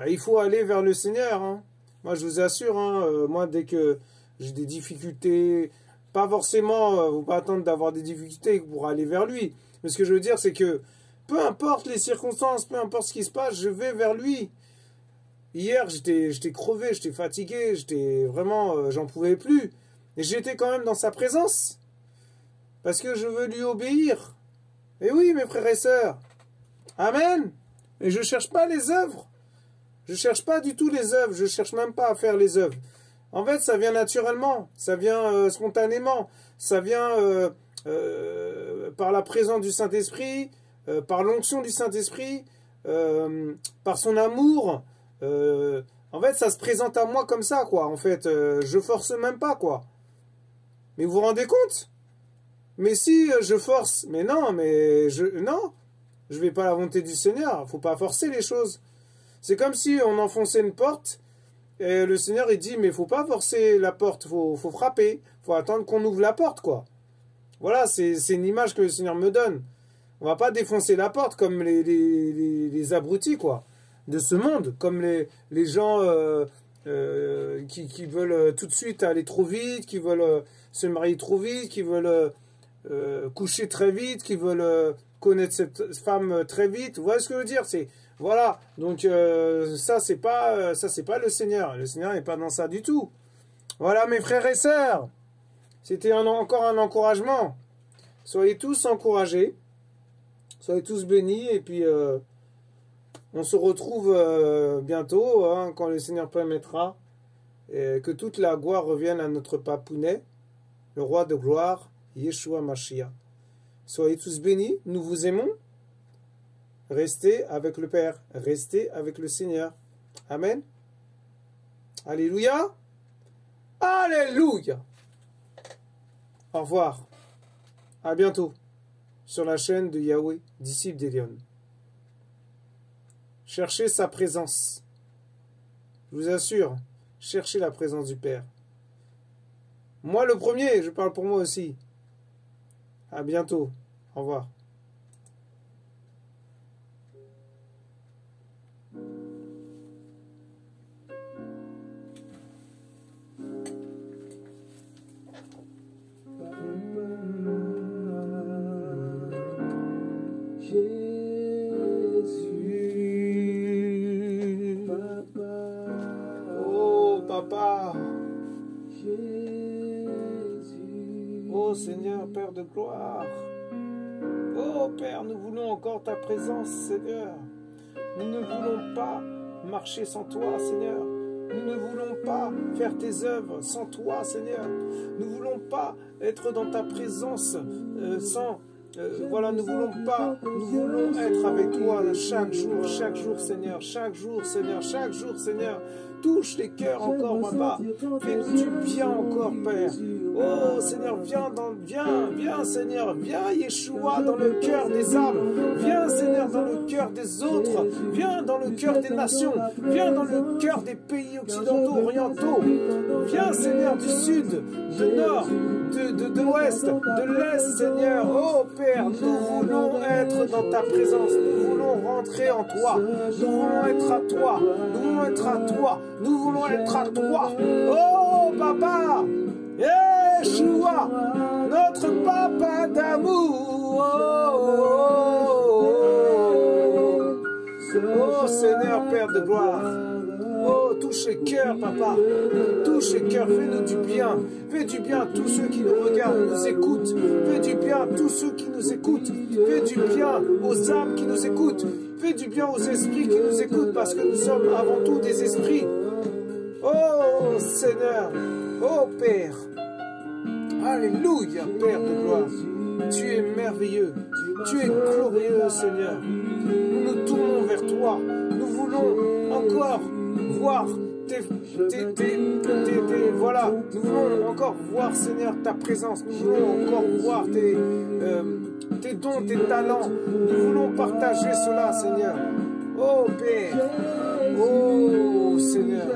Il faut aller vers le Seigneur. Hein. Moi, je vous assure, hein, moi, dès que j'ai des difficultés, pas forcément, vous pas attendre d'avoir des difficultés pour aller vers lui. Mais ce que je veux dire, c'est que peu importe les circonstances, peu importe ce qui se passe, je vais vers lui. Hier, j'étais crevé, j'étais fatigué, j'étais vraiment, j'en pouvais plus. Et j'étais quand même dans sa présence. Parce que je veux lui obéir. Et oui, mes frères et sœurs. Amen. Et je ne cherche pas les œuvres. Je ne cherche pas du tout les œuvres. Je ne cherche même pas à faire les œuvres. En fait, ça vient naturellement. Ça vient spontanément. Ça vient par la présence du Saint-Esprit, par l'onction du Saint-Esprit, par son amour. En fait, ça se présente à moi comme ça, quoi. En fait, je force même pas, quoi. Mais vous vous rendez compte? Mais si je force, mais non, je vais pas à la volonté du Seigneur. Faut pas forcer les choses. C'est comme si on enfonçait une porte et le Seigneur il dit mais faut pas forcer la porte, faut frapper, faut attendre qu'on ouvre la porte, quoi. Voilà, c'est une image que le Seigneur me donne. On va pas défoncer la porte comme les abrutis, quoi, de ce monde, comme les gens qui veulent tout de suite aller trop vite, qui veulent se marier trop vite, qui veulent coucher très vite, qui veulent connaître cette femme très vite. Vous voyez ce que je veux dire? C'est voilà. Donc ça c'est pas le Seigneur. Le Seigneur n'est pas dans ça du tout. Voilà mes frères et sœurs. C'était encore un encouragement. Soyez tous encouragés. Soyez tous bénis et puis on se retrouve bientôt hein, quand le Seigneur permettra que toute la gloire revienne à notre papounet, le roi de gloire, Yeshua Mashiach. Soyez tous bénis, nous vous aimons. Restez avec le Père, restez avec le Seigneur. Amen. Alléluia. Alléluia. Au revoir. À bientôt sur la chaîne de Yahweh, disciple d'Elion. Cherchez sa présence. Je vous assure, cherchez la présence du Père. Moi le premier, je parle pour moi aussi. À bientôt. Au revoir. Oh Seigneur, Père de gloire. Oh Père, nous voulons encore ta présence, Seigneur. Nous ne voulons pas marcher sans toi, Seigneur. Nous ne voulons pas faire tes œuvres sans toi, Seigneur. Nous ne voulons pas être dans ta présence sans... voilà, nous voulons être avec toi chaque jour, Seigneur, chaque jour, Seigneur, chaque jour, Seigneur. Touche les cœurs encore, papa. Fais-nous du bien encore, Père. Oh, Seigneur, viens, Seigneur, viens, Yeshua, dans le cœur des âmes. Viens, Seigneur, dans le cœur des autres. Viens dans le cœur des nations. Viens dans le cœur des pays occidentaux, orientaux. Viens, Seigneur, du sud, du nord, de l'ouest, de l'est, Seigneur. Oh, Père, nous voulons être dans ta présence. Nous voulons rentrer en toi. Nous voulons être à toi. Nous voulons être à toi. Nous voulons être à toi. Oh, Papa. Yeshua, notre Papa d'amour. Oh, Seigneur, Père de gloire. Oh, touche les cœurs, Papa. Touche les cœurs, fais-nous du bien. Fais du bien à tous ceux qui nous regardent, nous écoutent. Fais du bien à tous ceux qui nous écoutent. Fais du bien aux âmes qui nous écoutent. Fais du bien aux esprits qui nous écoutent, parce que nous sommes avant tout des esprits. Oh, Seigneur. Oh, Père. Alléluia, Père de gloire. Tu es merveilleux. Tu es glorieux, Seigneur. Nous nous tournons vers toi. Nous voulons encore voir voilà, nous voulons encore voir, Seigneur, ta présence. Nous voulons encore voir tes dons, tes talents. Nous voulons partager cela, Seigneur. Oh, Père. Oh, Seigneur.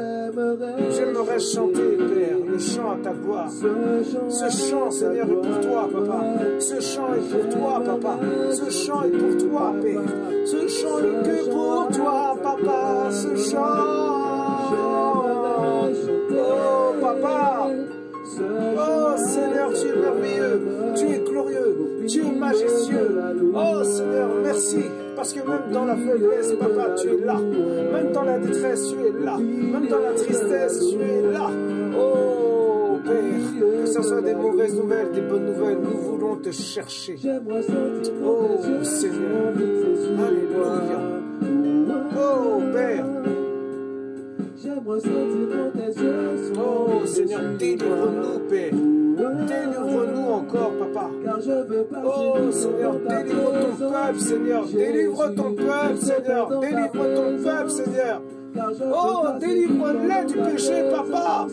J'aimerais chanter, Père, le chant à ta gloire. Ce chant, Seigneur, est pour toi, Papa. Ce chant est pour toi, Papa. Ce chant est pour toi, Père. Ce chant est que pour toi, Papa. Ce chant. Oh, Papa. Oh, Seigneur, tu es merveilleux. Tu es glorieux. Tu es majestueux. Oh, Seigneur, merci. Parce que même dans la faiblesse, Papa, tu es là. Même dans la détresse, tu es là. Même dans la tristesse, tu es là. Oh, Père, que ce soit des mauvaises nouvelles, des bonnes nouvelles, nous voulons te chercher. Oh, Seigneur. Alléluia. Oh, Père. Oh, Seigneur, délivre-nous, Père. Délivre-nous encore, Papa. Oh, Seigneur, délivre ton peuple, Seigneur. Délivre ton peuple, Seigneur. Délivre ton peuple, Seigneur. Oh, délivre-les du péché, Papa.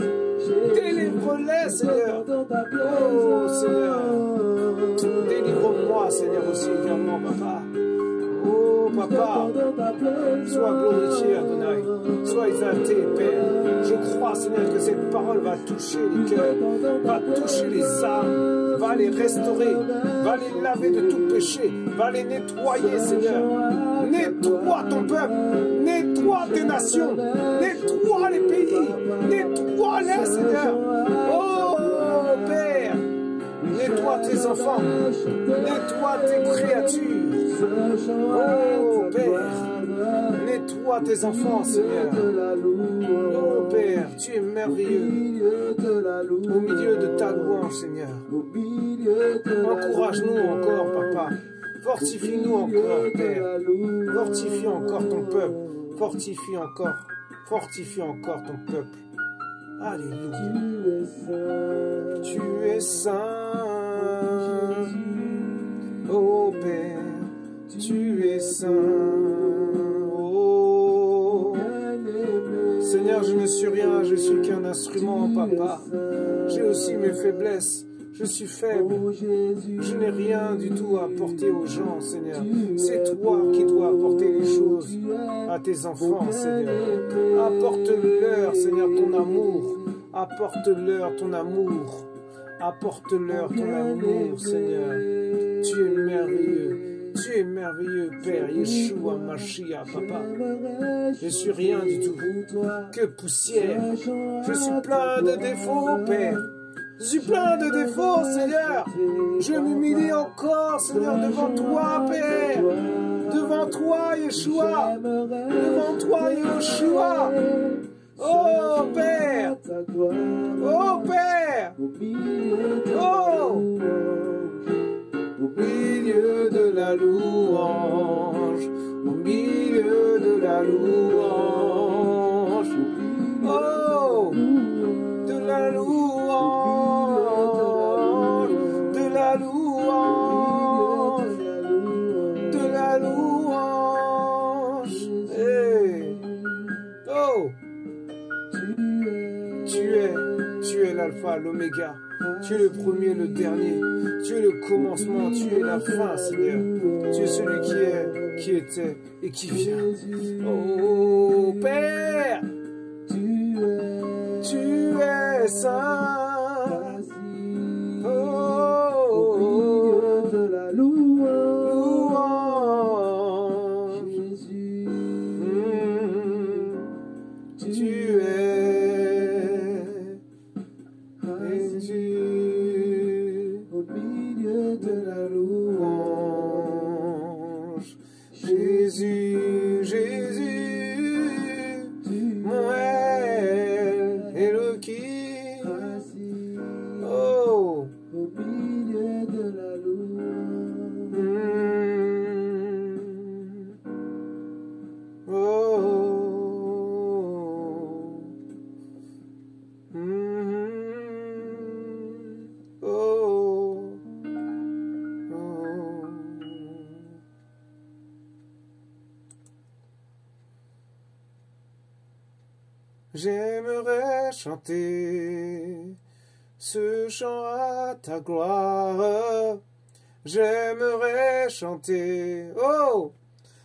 Délivre-les, Seigneur. Oh, Seigneur. Délivre-moi, Seigneur, aussi également, Papa. Oh, Papa, sois glorifié, Adonai. Sois exalté, Père. Je crois, Seigneur, que cette parole va toucher les cœurs, va toucher les âmes, va les restaurer, va les laver de tout péché, va les nettoyer, Seigneur. Nettoie ton peuple, nettoie tes nations, nettoie les pays, nettoie-les, Seigneur. Oh, Père, nettoie tes enfants, nettoie tes créatures. Oh, Père, nettoie tes enfants, Seigneur. Oh, Père, tu es merveilleux. Au milieu de ta louange, Seigneur. Encourage-nous encore, Papa. Fortifie-nous encore, Père. Fortifie encore ton peuple. Fortifie encore ton peuple. Alléluia. Tu es saint. Oh, Père. Tu es saint, oh. Seigneur, je ne suis rien, je suis qu'un instrument, Papa. J'ai aussi mes faiblesses, je suis faible. Je n'ai rien du tout à apporter aux gens, Seigneur. C'est toi qui dois apporter les choses à tes enfants, Seigneur. Apporte-leur, Seigneur, ton amour. Apporte-leur ton amour. Apporte-leur ton amour, Seigneur. Tu es merveilleux. Tu es merveilleux, Père, Yeshua, Mashiach, Papa. Je suis rien du tout, que poussière. Je suis plein de défauts, Père. Je suis plein de défauts, Seigneur. Je m'humilie encore, Seigneur, devant toi, Père. Devant toi, Yeshua. Devant toi, Yeshua. Oh, Père. Oh, Père. Oh. l'alpha, l'oméga. Tu es le premier, le dernier. Tu es le commencement, tu es la fin, Seigneur. Tu es celui qui est, qui était et qui vient. Oh Père, tu es saint. Oh, de la louange. Tu es Jésus au milieu de la louange. Jésus, Jésus, mon Elohim. Oh, au milieu de la louange. Oh. J'aimerais chanter ce chant à ta gloire. J'aimerais chanter, oh,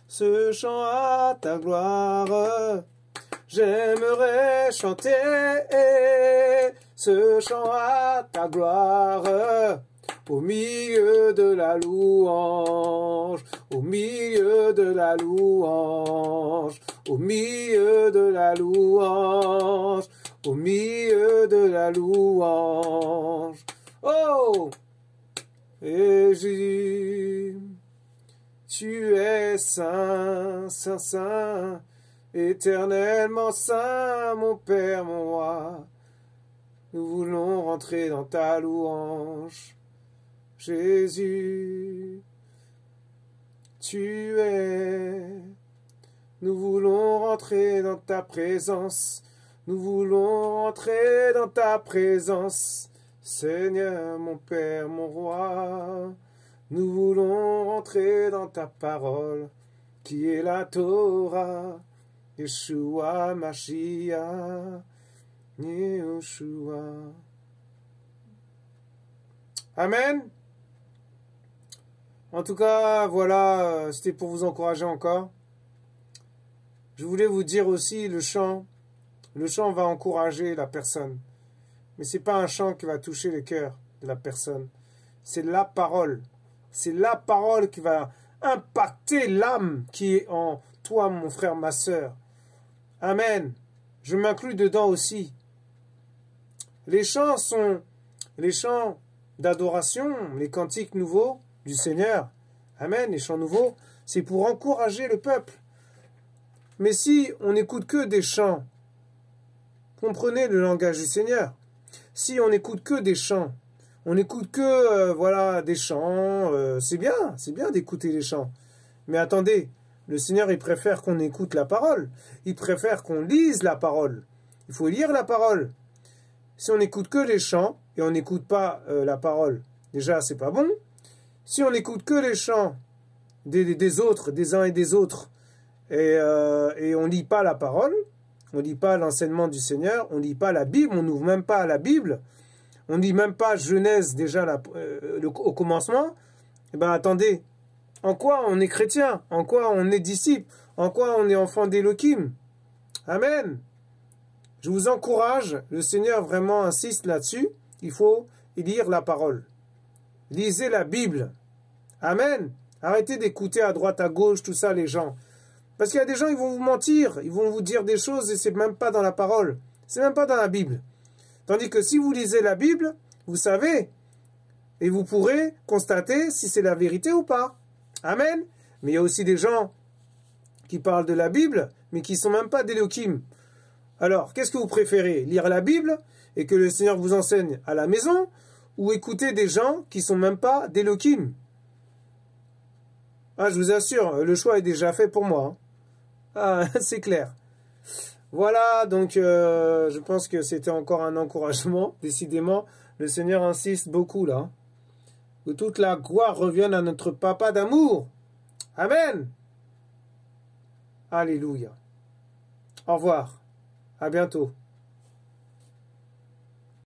ce chant à ta gloire. J'aimerais chanter ce chant à ta gloire. Au milieu de la louange, au milieu de la louange, au milieu de la louange, au milieu de la louange. Oh! Et Jésus, tu es saint, saint, saint, éternellement saint, mon Père, mon roi. Nous voulons rentrer dans ta louange. Jésus, tu es. Nous voulons rentrer dans ta présence. Nous voulons rentrer dans ta présence. Seigneur, mon Père, mon Roi. Nous voulons rentrer dans ta parole, qui est la Torah. Yeshua, Mashiach, Yeshua. Amen. En tout cas, voilà, c'était pour vous encourager encore. Je voulais vous dire aussi, le chant va encourager la personne. Mais ce n'est pas un chant qui va toucher le cœur de la personne. C'est la parole. C'est la parole qui va impacter l'âme qui est en toi, mon frère, ma sœur. Amen. Je m'inclus dedans aussi. Les chants sont les chants d'adoration, les cantiques nouveaux du Seigneur. Amen. Les chants nouveaux, c'est pour encourager le peuple. Mais si on n'écoute que des chants, comprenez le langage du Seigneur. Si on n'écoute que des chants, on n'écoute que voilà, des chants, c'est bien d'écouter les chants. Mais attendez, le Seigneur, il préfère qu'on écoute la parole. Il préfère qu'on lise la parole. Il faut lire la parole. Si on n'écoute que les chants et on n'écoute pas la parole, déjà, c'est pas bon. Si on n'écoute que les chants des autres, des uns et des autres, et on ne lit pas la parole, on ne lit pas l'enseignement du Seigneur, on ne lit pas la Bible, on n'ouvre même pas la Bible, on ne lit même pas Genèse déjà au commencement, eh bien attendez, en quoi on est chrétien? En quoi on est disciple? En quoi on est enfant d'Elohim? Amen. Je vous encourage, le Seigneur vraiment insiste là-dessus, il faut lire la parole. Lisez la Bible. Amen. Arrêtez d'écouter à droite, à gauche, tout ça, les gens. Parce qu'il y a des gens, ils vont vous mentir, ils vont vous dire des choses et c'est même pas dans la parole. C'est même pas dans la Bible. Tandis que si vous lisez la Bible, vous savez, et vous pourrez constater si c'est la vérité ou pas. Amen. Mais il y a aussi des gens qui parlent de la Bible, mais qui ne sont même pas d'Elohim. Alors, qu'est-ce que vous préférez? Lire la Bible et que le Seigneur vous enseigne à la maison, ou écouter des gens qui ne sont même pas d'Elohim? Ah, je vous assure, le choix est déjà fait pour moi. Ah, c'est clair. Voilà, donc je pense que c'était encore un encouragement. Décidément, le Seigneur insiste beaucoup là. Que toute la gloire revienne à notre Papa d'amour. Amen. Alléluia. Au revoir. À bientôt.